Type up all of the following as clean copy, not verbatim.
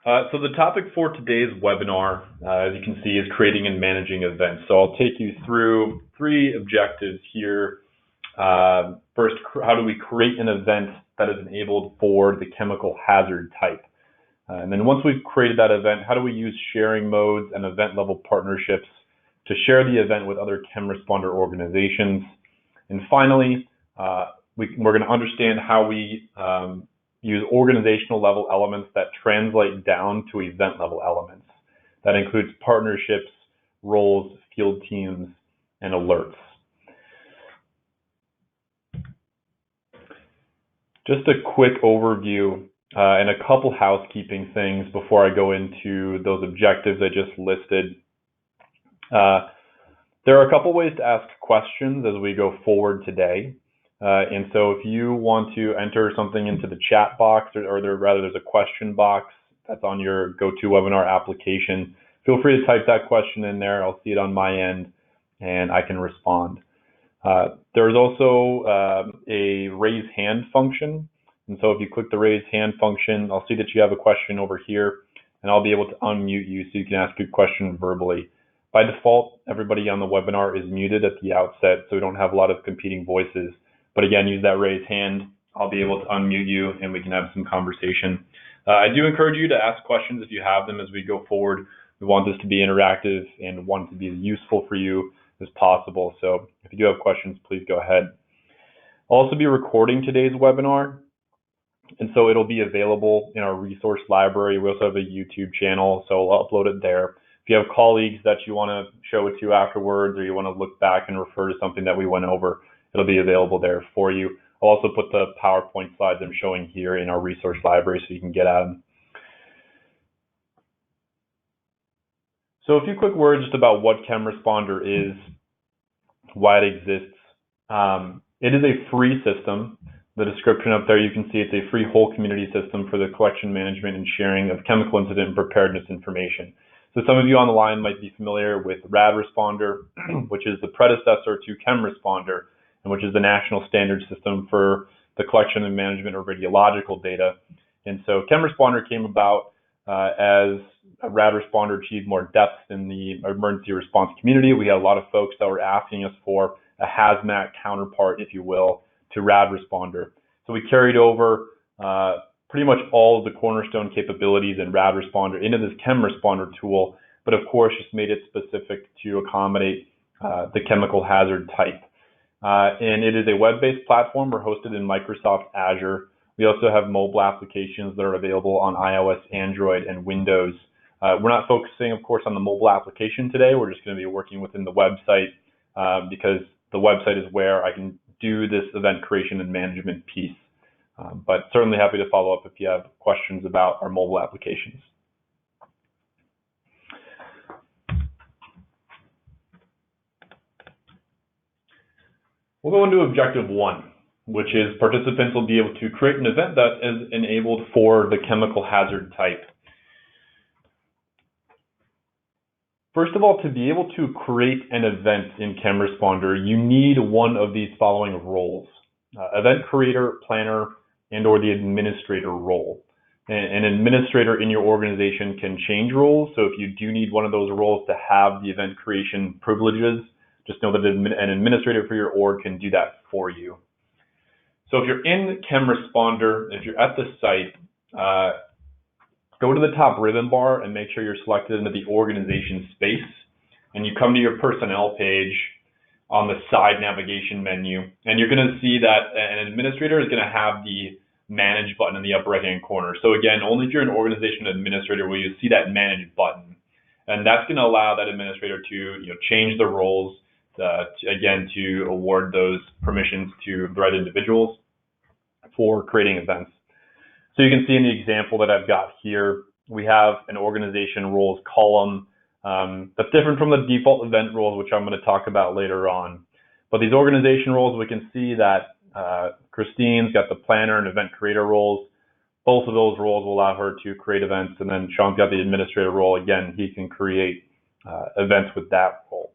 So the topic for today's webinar, as you can see, is creating and managing events. So I'll take you through three objectives here. First, how do we create an event that is enabled for the chemical hazard type? And then once we've created that event, how do we use sharing modes and event level partnerships to share the event with other ChemResponder organizations? And finally, we're going to understand how we use organizational level elements that translate down to event level elements. That includes partnerships, roles, field teams, and alerts. Just a quick overview and a couple housekeeping things before I go into those objectives I just listed. There are a couple ways to ask questions as we go forward today. And so if you want to enter something into the chat box, or there's a question box that's on your GoToWebinar application, feel free to type that question in there. I'll see it on my end and I can respond. There's also a raise hand function. And so if you click the raise hand function, I'll see that you have a question over here and I'll be able to unmute you so you can ask your question verbally. By default, everybody on the webinar is muted at the outset, so we don't have a lot of competing voices. But again, use that raise hand. I'll be able to unmute you and we can have some conversation. I do encourage you to ask questions if you have them as we go forward. We want this to be interactive and want it to be as useful for you as possible. So if you do have questions, please go ahead. I'll also be recording today's webinar, and so it'll be available in our resource library. We also have a YouTube channel, so I'll upload it there. If you have colleagues that you want to show it to afterwards, or you want to look back and refer to something that we went over, it'll be available there for you. I'll also put the PowerPoint slides I'm showing here in our resource library so you can get at them. So a few quick words just about what ChemResponder is, why it exists. It is a free system. The description up there, you can see it's a free whole community system for the collection, management, and sharing of chemical incident and preparedness information. So some of you on the line might be familiar with RadResponder, which is the predecessor to ChemResponder, and which is the national standard system for the collection and management of radiological data. And so ChemResponder came about as RadResponder achieved more depth in the emergency response community. We had a lot of folks that were asking us for a hazmat counterpart, if you will, to RadResponder. So we carried over pretty much all of the cornerstone capabilities in RadResponder into this ChemResponder tool, but of course just made it specific to accommodate the chemical hazard type. And it is a web-based platform. We're hosted in Microsoft Azure. We also have mobile applications that are available on iOS, Android, and Windows. We're not focusing, of course, on the mobile application today. We're just going to be working within the website because the website is where I can do this event creation and management piece. But certainly happy to follow up if you have questions about our mobile applications. We'll go into objective 1, which is participants will be able to create an event that is enabled for the chemical hazard type. First of all, to be able to create an event in ChemResponder, you need one of these following roles: event creator, planner, and/or the administrator role. An administrator in your organization can change roles, so if you do need one of those roles to have the event creation privileges, just know that an administrator for your org can do that for you. So if you're in ChemResponder, if you're at the site, go to the top ribbon bar and make sure you're selected into the organization space, and you come to your personnel page on the side navigation menu, and you're going to see that an administrator is going to have the manage button in the upper right hand corner. So again, only if you're an organization administrator will you see that manage button, and that's going to allow that administrator to change the roles to award those permissions to the right individuals for creating events. So you can see in the example that I've got here, we have an organization roles column that's different from the default event roles, which I'm going to talk about later on. But these organization roles, we can see that Christine's got the planner and event creator roles. Both of those roles will allow her to create events, and then Sean's got the administrator role. Again, he can create events with that role.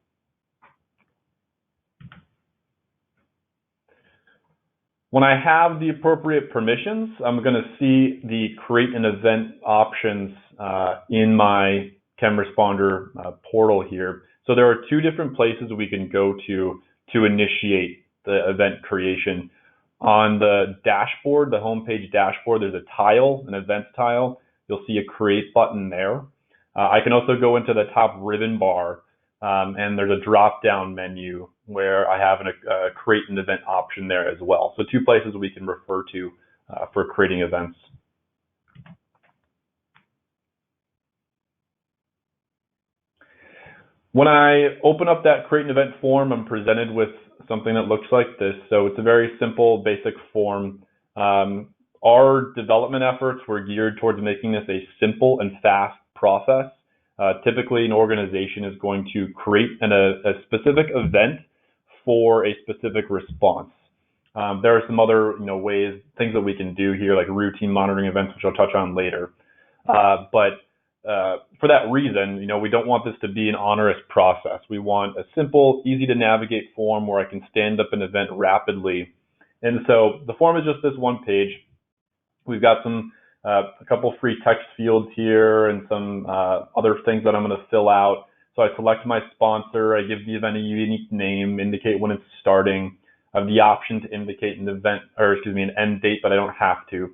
When I have the appropriate permissions, I'm going to see the create an event options in my ChemResponder portal here. So there are two different places we can go to initiate the event creation. On the dashboard, the homepage dashboard, there's a tile, an events tile. You'll see a create button there. I can also go into the top ribbon bar and there's a drop-down menu where I have a create an event option there as well. So two places we can refer to for creating events. When I open up that create an event form, I'm presented with something that looks like this. So it's a very simple, basic form. Our development efforts were geared towards making this a simple and fast process. Typically, an organization is going to create a specific event for a specific response. There are some other ways, things that we can do here, like routine monitoring events, which I'll touch on later. But for that reason, we don't want this to be an onerous process. We want a simple, easy to navigate form where I can stand up an event rapidly. And so the form is just this one page. We've got a couple free text fields here and some other things that I'm going to fill out. So I select my sponsor, I give the event a unique name, indicate when it's starting. I have the option to indicate an end date, but I don't have to.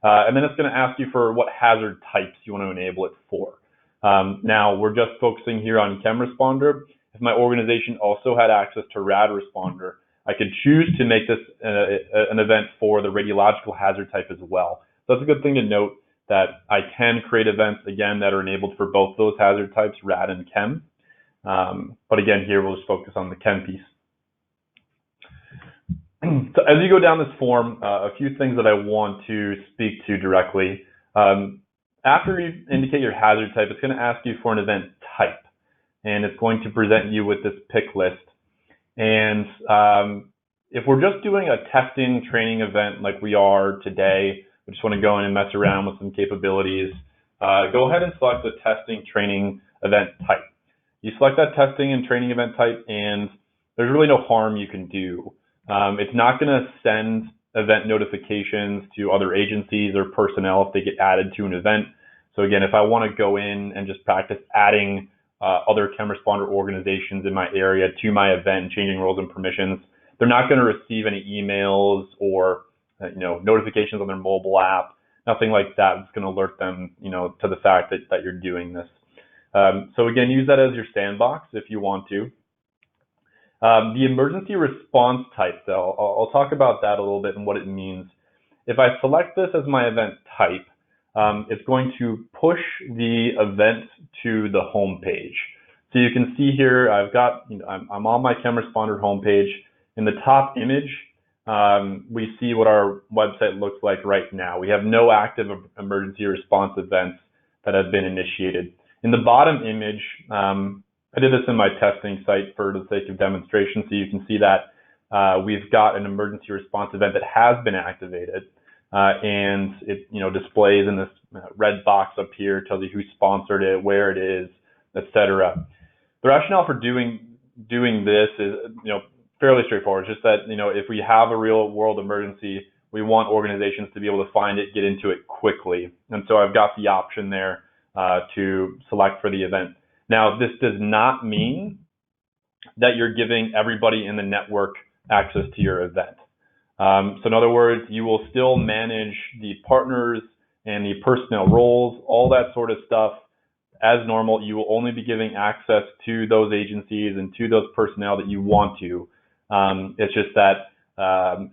And then it's going to ask you for what hazard types you want to enable it for. Now, we're just focusing here on ChemResponder. If my organization also had access to RadResponder, I could choose to make this an event for the radiological hazard type as well. So that's a good thing to note, that I can create events, again, that are enabled for both those hazard types, rad and chem. But again, here we'll just focus on the chem piece. So as you go down this form, a few things that I want to speak to directly. After you indicate your hazard type, it's going to ask you for an event type, and it's going to present you with this pick list. And if we're just doing a testing training event like we are today, we just want to go in and mess around with some capabilities, go ahead and select the testing training event type. You select that testing and training event type, and there's really no harm you can do. It's not going to send event notifications to other agencies or personnel if they get added to an event. So again, if I want to go in and just practice adding other ChemResponder organizations in my area to my event, changing roles and permissions, they're not going to receive any emails or notifications on their mobile app, nothing like that. It's going to alert them, to the fact that you're doing this. So again, use that as your sandbox if you want to. The emergency response type, though, I'll talk about that a little bit and what it means. If I select this as my event type, it's going to push the event to the home page. So you can see here, I'm on my ChemResponder homepage. In the top image, we see what our website looks like right now. We have no active emergency response events that have been initiated. In the bottom image, I did this in my testing site for the sake of demonstration, so you can see that we've got an emergency response event that has been activated, and it displays in this red box up here, tells you who sponsored it, where it is, etc. The rationale for doing this is fairly straightforward. It's just that if we have a real world emergency, we want organizations to be able to find it, get into it quickly, and so I've got the option there to select for the event. Now, this does not mean that you're giving everybody in the network access to your event. So in other words, you will still manage the partners and the personnel roles, all that sort of stuff as normal. You will only be giving access to those agencies and to those personnel that you want to. It's just that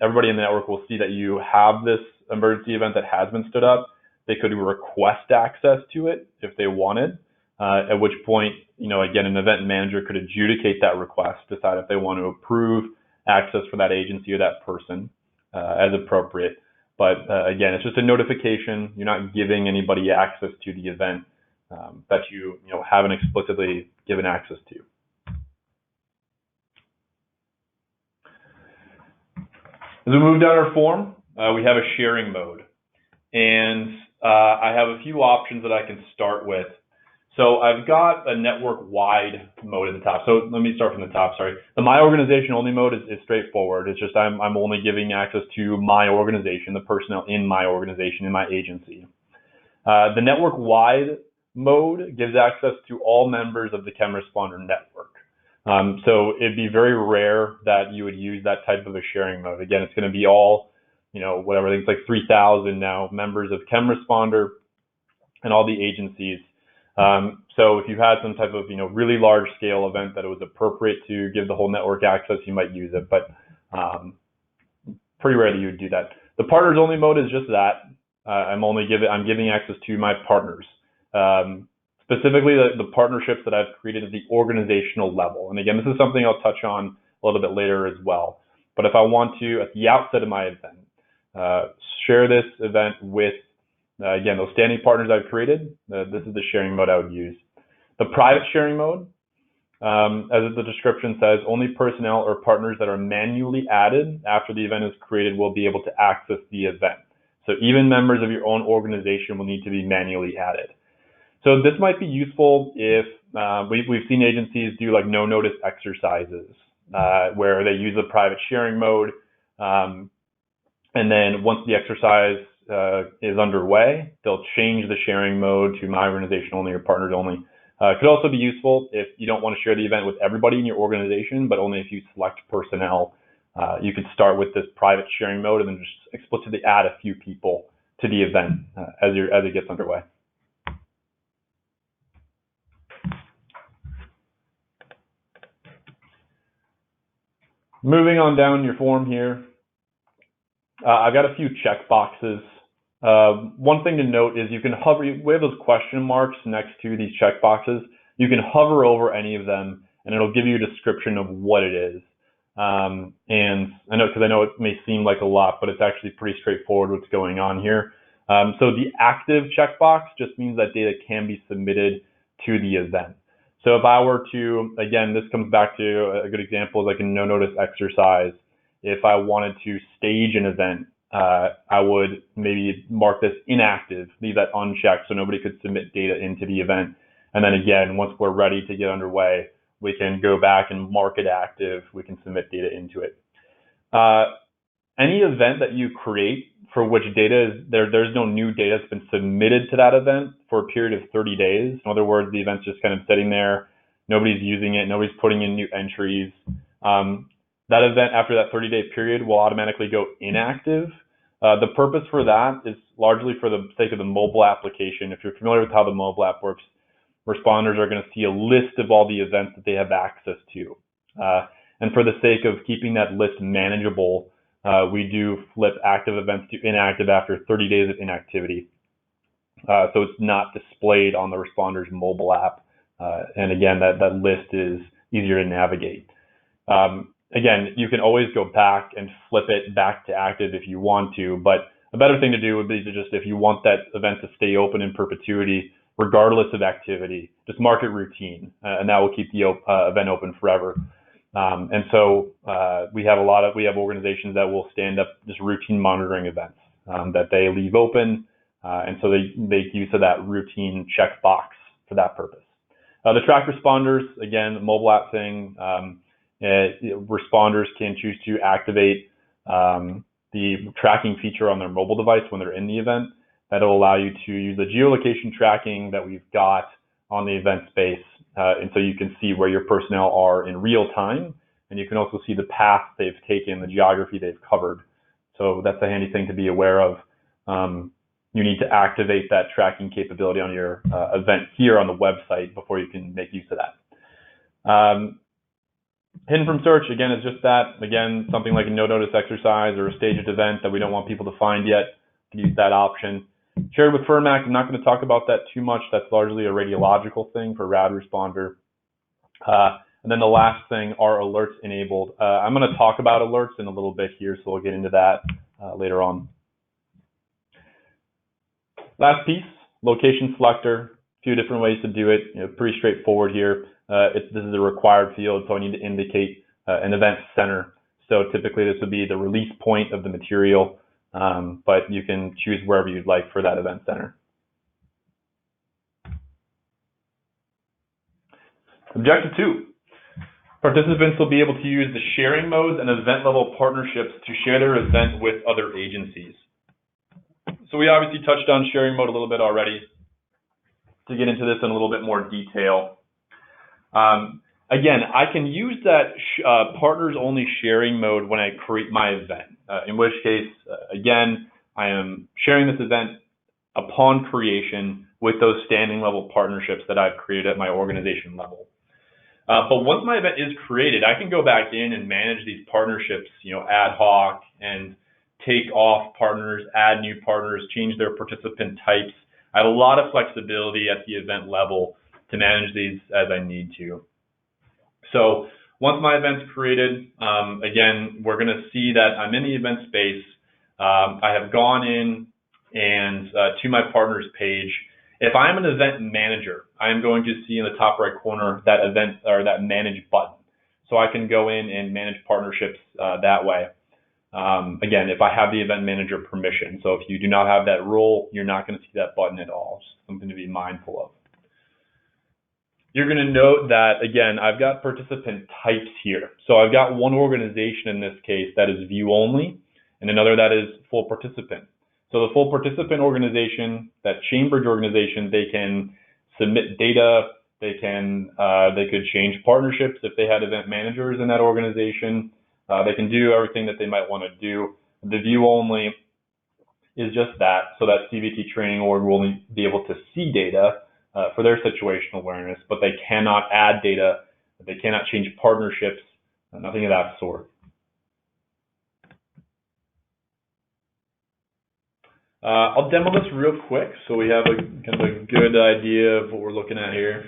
everybody in the network will see that you have this emergency event that has been stood up. They could request access to it if they wanted. At which point, again, an event manager could adjudicate that request, decide if they want to approve access for that agency or that person as appropriate. But again, it's just a notification. You're not giving anybody access to the event that you haven't explicitly given access to. As we move down our form, we have a sharing mode. And I have a few options that I can start with. So I've got a network-wide mode at the top. So let me start from the top, sorry. The My Organization Only mode is straightforward. It's just I'm only giving access to my organization, the personnel in my organization, in my agency. The network-wide mode gives access to all members of the ChemResponder network. So it'd be very rare that you would use that type of a sharing mode. Again, it's going to be all, whatever, I think it's like 3,000 now members of ChemResponder and all the agencies. So if you had some type of, really large scale event that it was appropriate to give the whole network access, you might use it, but pretty rare that you would do that. The partners only mode is just that. I'm giving access to my partners. Specifically the partnerships that I've created at the organizational level. And again, this is something I'll touch on a little bit later as well. But if I want to, at the outset of my event, share this event with, again, those standing partners I've created, this is the sharing mode I would use. The private sharing mode, as the description says, only personnel or partners that are manually added after the event is created will be able to access the event. So even members of your own organization will need to be manually added. So this might be useful if we've seen agencies do like no notice exercises where they use the private sharing mode, and then once the exercise is underway, they'll change the sharing mode to my organization only or partners only. It could also be useful if you don't want to share the event with everybody in your organization, but only if you select personnel. You could start with this private sharing mode and then just explicitly add a few people to the event as it gets underway. Moving on down your form here, I've got a few check boxes. One thing to note is you can hover, we have those question marks next to these check boxes. You can hover over any of them and it'll give you a description of what it is. And I know it may seem like a lot, but it's actually pretty straightforward what's going on here. So the active checkbox just means that data can be submitted to the event. So if I were to, again, this comes back to a good example is like a no notice exercise. If I wanted to stage an event, I would maybe mark this inactive, leave that unchecked so nobody could submit data into the event. And then again, once we're ready to get underway, we can go back and mark it active. We can submit data into it. Any event that you create for which data is there's no new data that's been submitted to that event for a period of 30 days. In other words, the event's just kind of sitting there. Nobody's using it. Nobody's putting in new entries. That event after that 30-day period will automatically go inactive. The purpose for that is largely for the sake of the mobile application. If you're familiar with how the mobile app works, responders are going to see a list of all the events that they have access to. And for the sake of keeping that list manageable, we do flip active events to inactive after 30 days of inactivity. So it's not displayed on the responder's mobile app. And again, that list is easier to navigate. Again, you can always go back and flip it back to active if you want to, but a better thing to do would be to just, if you want that event to stay open in perpetuity, regardless of activity, just mark it routine, and that will keep the event open forever. And so we have organizations that will stand up just routine monitoring events that they leave open, and so they make use of that routine checkbox for that purpose. The track responders, again, mobile app thing. Responders can choose to activate the tracking feature on their mobile device when they're in the event. That'll allow you to use the geolocation tracking that we've got on the event space. And so you can see where your personnel are in real time. And you can also see the path they've taken, the geography they've covered. So that's a handy thing to be aware of. You need to activate that tracking capability on your event here on the website before you can make use of that. Hidden from search, again, is just that. Again, something like a no notice exercise or a staged event that we don't want people to find yet, you can use that option. Shared with Firmac, I'm not going to talk about that too much. That's largely a radiological thing for RAD responder. And then the last thing are alerts enabled. I'm going to talk about alerts in a little bit here, so we'll get into that later on. Last piece, location selector. A few different ways to do it. Pretty straightforward here. This is a required field, so I need to indicate an event center. So typically this would be the release point of the material, but you can choose wherever you'd like for that event center. Objective 2. Participants will be able to use the sharing modes and event level partnerships to share their event with other agencies. So we obviously touched on sharing mode a little bit already. To get into this in a little bit more detail. Again, I can use that partners only sharing mode when I create my event, in which case, again, I am sharing this event upon creation with those standing level partnerships that I've created at my organization level. But once my event is created, I can go back in and manage these partnerships, ad hoc, and take off partners, add new partners, change their participant types. I have a lot of flexibility at the event level to manage these as I need to. So once my event's created, again, we're going to see that I'm in the event space. I have gone in and to my partners page. If I'm an event manager, I am going to see in the top right corner that event or that manage button. So I can go in and manage partnerships that way. Again, if I have the event manager permission. So if you do not have that role, you're not going to see that button at all. It's something to be mindful of. You're going to note that, again, I've got participant types here. So I've got one organization in this case that is view only, and another that is full participant. So the full participant organization, that Chambridge organization, they can submit data, they could change partnerships if they had event managers in that organization. They can do everything that they might want to do. The view only is just that, so that CVT training org will only be able to see data for their situational awareness, but they cannot add data, they cannot change partnerships, nothing of that sort. I'll demo this real quick so we have kind of a good idea of what we're looking at here.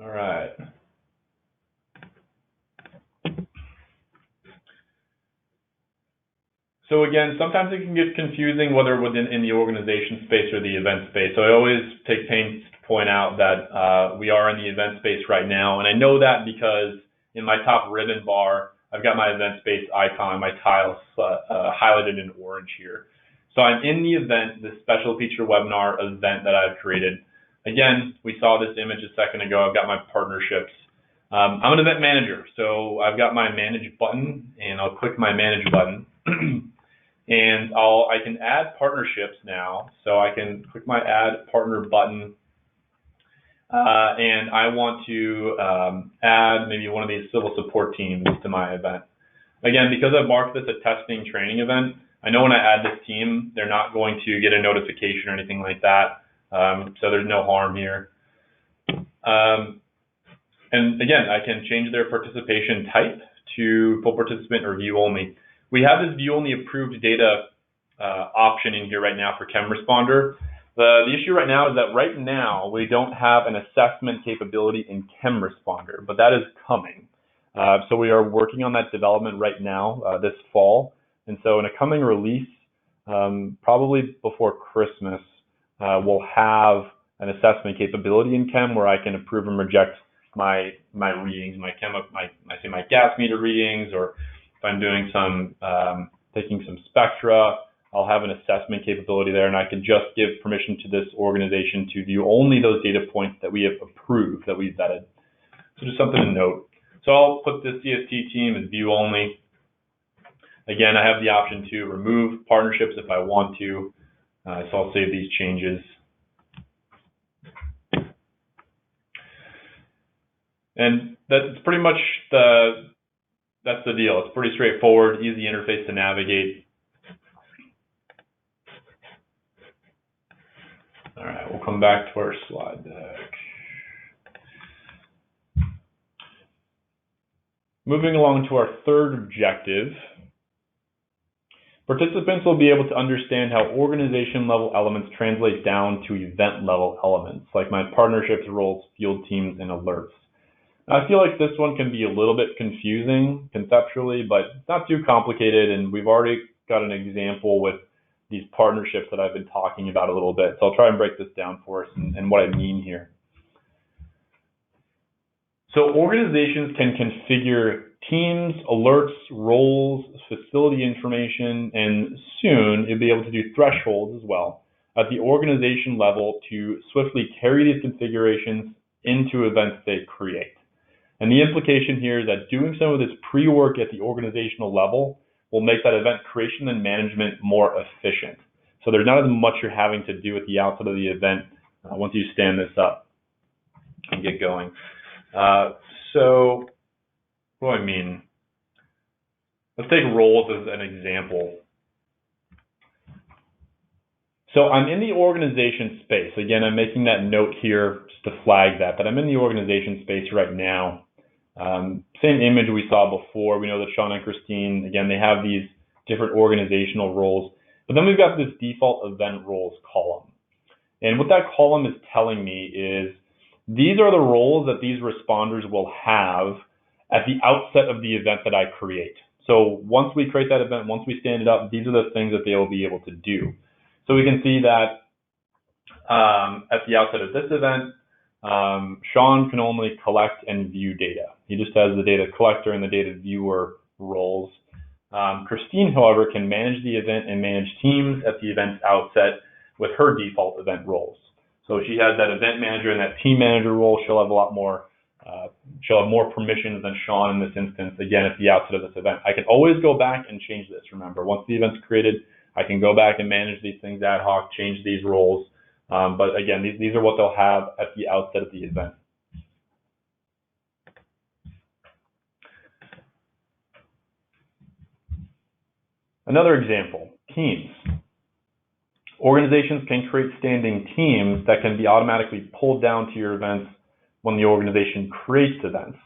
All right. So again, sometimes it can get confusing whether in the organization space or the event space. So I always take pains to point out that we are in the event space right now. And I know that because in my top ribbon bar, I've got my event space icon, my tiles highlighted in orange here. So I'm in the event, this special feature webinar event that I've created. Again, we saw this image a second ago. I've got my partnerships. I'm an event manager, so I've got my manage button, and I'll click my manage button. And I can add partnerships now. So I can click my add partner button, and I want to add maybe one of these civil support teams to my event. Again, because I've marked this a testing training event, I know when I add this team, they're not going to get a notification or anything like that. So there's no harm here. And again, I can change their participation type to full participant or view only. We have this view only approved data option in here right now for ChemResponder. The issue right now is that right now we don't have an assessment capability in ChemResponder, but that is coming. So we are working on that development right now this fall. And so in a coming release, probably before Christmas, we'll have an assessment capability in Chem where I can approve and reject my readings, my gas meter readings, or if I'm doing taking some spectra, I'll have an assessment capability there, and I can just give permission to this organization to view only those data points that we have approved, that we've vetted. So just something to note. So I'll put this CST team as view only. Again, I have the option to remove partnerships if I want to. So I'll save these changes. And that's pretty much that's the deal. It's pretty straightforward, easy interface to navigate. All right, we'll come back to our slide deck. Moving along to our third objective, participants will be able to understand how organization level elements translate down to event level elements, like my partnerships, roles, field teams, and alerts. I feel like this one can be a little bit confusing conceptually, but it's not too complicated, and we've already got an example with these partnerships that I've been talking about a little bit. So I'll try and break this down for us and what I mean here. So organizations can configure teams, alerts, roles, facility information, and soon you'll be able to do thresholds as well at the organization level to swiftly carry these configurations into events they create. And the implication here is that doing some of this pre-work at the organizational level will make that event creation and management more efficient. So there's not as much you're having to do at the outset of the event once you stand this up and get going. So what do I mean? Let's take roles as an example. So I'm in the organization space. Again, I'm making that note here just to flag that I'm in the organization space right now. Same image we saw before. We know that Sean and Christine, again, they have these different organizational roles. But then we've got this default event roles column. And what that column is telling me is these are the roles that these responders will have at the outset of the event that I create. So once we create that event, once we stand it up, these are the things that they will be able to do. So we can see that at the outset of this event, Sean can only collect and view data. He just has the data collector and the data viewer roles. Christine, however, can manage the event and manage teams at the event's outset with her default event roles. So she has that event manager and that team manager role. She'll have a lot more, she'll have more permissions than Sean in this instance, again, at the outset of this event. I can always go back and change this, remember. Once the event's created, I can go back and manage these things ad hoc, change these roles. But again, these are what they'll have at the outset of the event. Another example, teams. Organizations can create standing teams that can be automatically pulled down to your events when the organization creates events.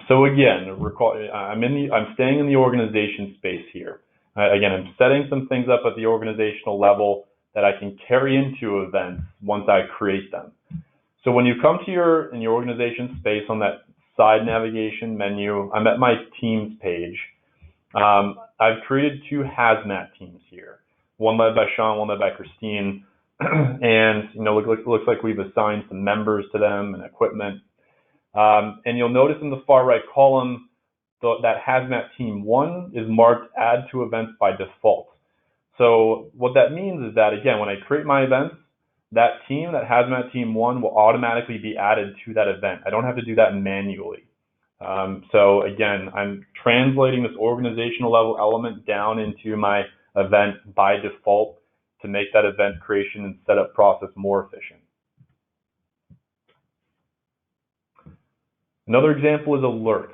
So again, I'm staying in the organization space here. Again, I'm setting some things up at the organizational level that I can carry into events once I create them. So when you come to in your organization space on that side navigation menu, I'm at my teams page. I've created two hazmat teams here, one led by Sean, one led by Christine, and looks like we've assigned some members to them and equipment. And you'll notice in the far right column that hazmat team 1 is marked add to events by default. So what that means is that, again, when I create my events, that team, that hazmat team 1, will automatically be added to that event. I don't have to do that manually. So again, I'm translating this organizational level element down into my event by default to make that event creation and setup process more efficient. Another example is alerts.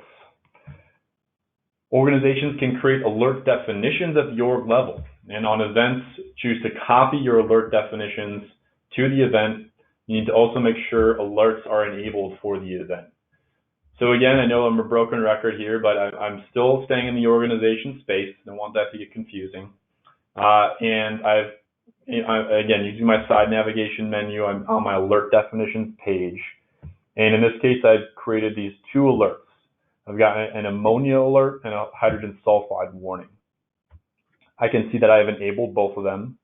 Organizations can create alert definitions at the org level, and on events, choose to copy your alert definitions to the event. You need to also make sure alerts are enabled for the event. So again, I know I'm a broken record here, but I'm still staying in the organization space. I don't want that to get confusing. And again, using my side navigation menu, I'm on my alert definitions page. And in this case, I've created these two alerts. I've got an ammonia alert and a hydrogen sulfide warning. I can see that I've enabled both of them.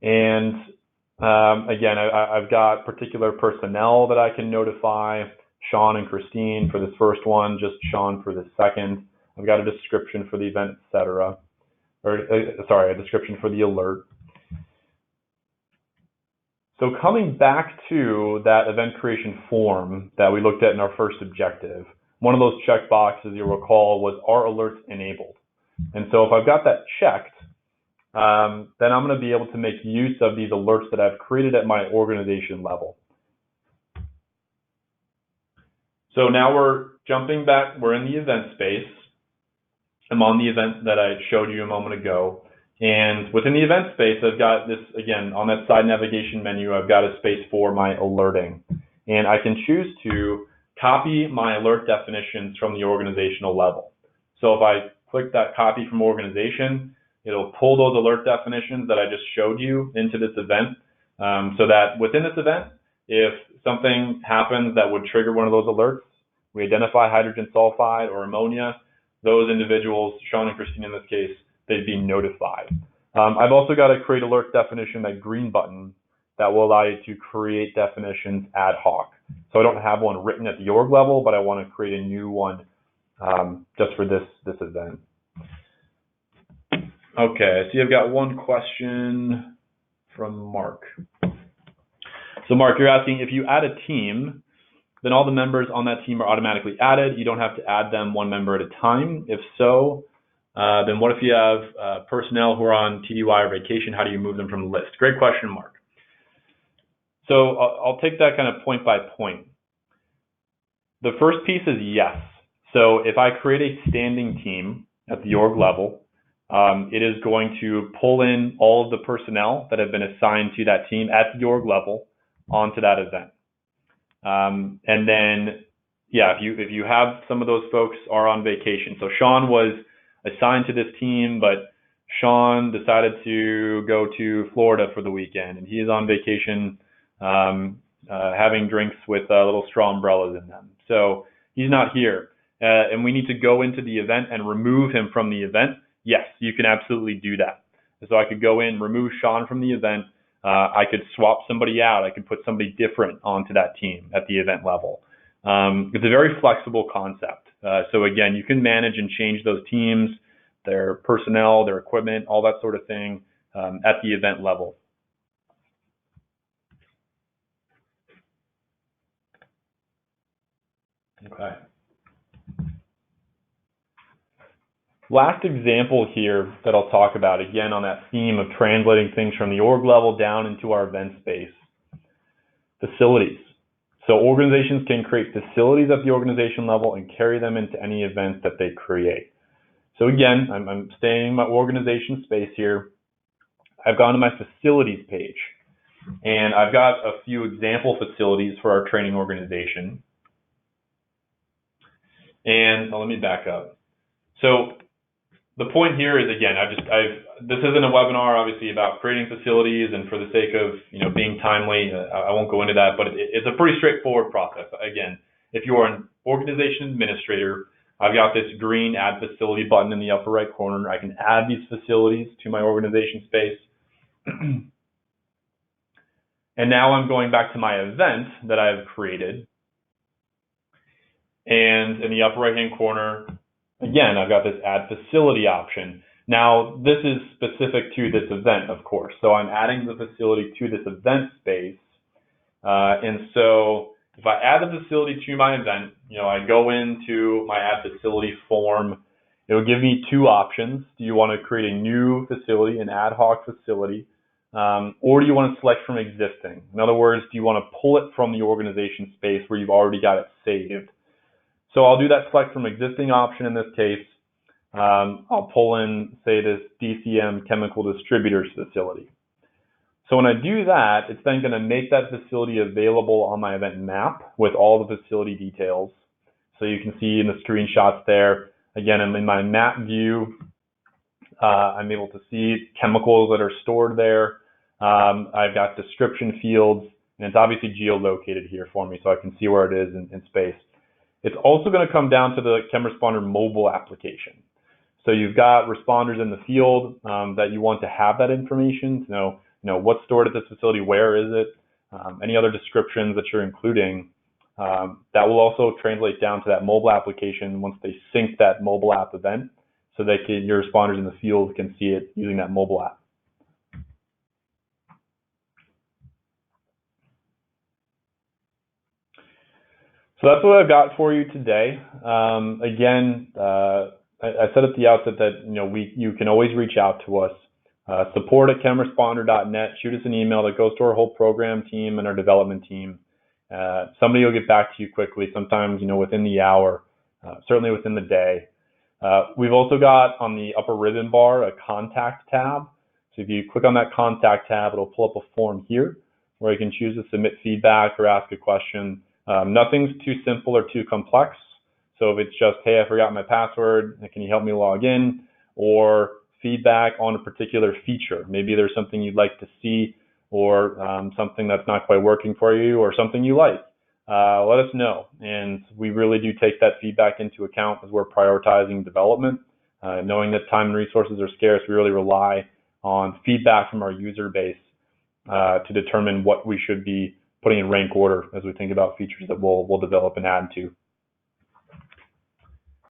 And again, I've got particular personnel that I can notify, Sean and Christine for this first one, just Sean for the second. I've got a description for the event, etc. Sorry, a description for the alert. So coming back to that event creation form that we looked at in our first objective, one of those check boxes, you'll recall, was are alerts enabled? And so if I've got that checked, then I'm going to be able to make use of these alerts that I've created at my organization level. So now we're jumping back, we're in the event space. I'm on the event that I showed you a moment ago. And within the event space, I've got this, again, on that side navigation menu, I've got a space for my alerting. And I can choose to copy my alert definitions from the organizational level. So if I click that copy from organization, it'll pull those alert definitions that I just showed you into this event, so that within this event, if something happens that would trigger one of those alerts, we identify hydrogen sulfide or ammonia, those individuals, Sean and Christine in this case, they'd be notified. I've also got a create alert definition, that green button, that will allow you to create definitions ad hoc. So I don't have one written at the org level, but I want to create a new one just for this event. Okay, I see I've got one question from Mark. So Mark, you're asking, if you add a team, then all the members on that team are automatically added. You don't have to add them one member at a time. If so, then what if you have personnel who are on TDY or vacation? How do you move them from the list? Great question, Mark. So I'll take that kind of point by point. The first piece is yes. So if I create a standing team at the org level, it is going to pull in all of the personnel that have been assigned to that team at the org level onto that event. And then, yeah, if you have some of those folks are on vacation. So Sean was assigned to this team, but Sean decided to go to Florida for the weekend, and he is on vacation, having drinks with little straw umbrellas in them. So he's not here, and we need to go into the event and remove him from the event. Yes, you can absolutely do that. So I could go in, remove Sean from the event. I could swap somebody out. I could put somebody different onto that team at the event level. It's a very flexible concept. So again, you can manage and change those teams, their personnel, their equipment, all that sort of thing at the event level. Okay. Last example here that I'll talk about, again, on that theme of translating things from the org level down into our event space. Facilities. So organizations can create facilities at the organization level and carry them into any event that they create. So again, I'm staying in my organization space here. I've gone to my facilities page, and I've got a few example facilities for our training organization. And let me back up. So the point here is, again, this isn't a webinar obviously about creating facilities, and for the sake of being timely, I won't go into that, but it's a pretty straightforward process. Again, if you are an organization administrator, I've got this green Add Facility button in the upper right corner. I can add these facilities to my organization space. And now I'm going back to my event that I've created. And in the upper right-hand corner, again, I've got this Add Facility option. Now, this is specific to this event, of course. So I'm adding the facility to this event space. And so if I add the facility to my event, I go into my Add Facility form. It'll give me two options. Do you want to create a new facility, an ad hoc facility, or do you want to select from existing? In other words, do you want to pull it from the organization space where you've already got it saved? So I'll do that select from existing option in this case. I'll pull in, say, this DCM chemical distributors facility. So when I do that, it's then going to make that facility available on my event map with all the facility details. So you can see in the screenshots there, again, in my map view, I'm able to see chemicals that are stored there. I've got description fields, and it's obviously geolocated here for me, so I can see where it is in space. It's also going to come down to the ChemResponder mobile application. So you've got responders in the field that you want to have that information to know what's stored at this facility, where is it, any other descriptions that you're including. That will also translate down to that mobile application once they sync that mobile app event, so that your responders in the field can see it using that mobile app. So that's what I've got for you today. Again, I said at the outset that you can always reach out to us. Support at ChemResponder.net. Shoot us an email that goes to our whole program team and our development team. Somebody will get back to you quickly, sometimes within the hour, certainly within the day. We've also got on the upper ribbon bar a contact tab. So if you click on that contact tab, it'll pull up a form here where you can choose to submit feedback or ask a question. Nothing's too simple or too complex. So if it's just, hey, I forgot my password, can you help me log in? Or feedback on a particular feature. Maybe there's something you'd like to see, or something that's not quite working for you, or something you like. Let us know. And we really do take that feedback into account as we're prioritizing development. Knowing that time and resources are scarce, we really rely on feedback from our user base to determine what we should be putting in rank order as we think about features that we'll develop and add to.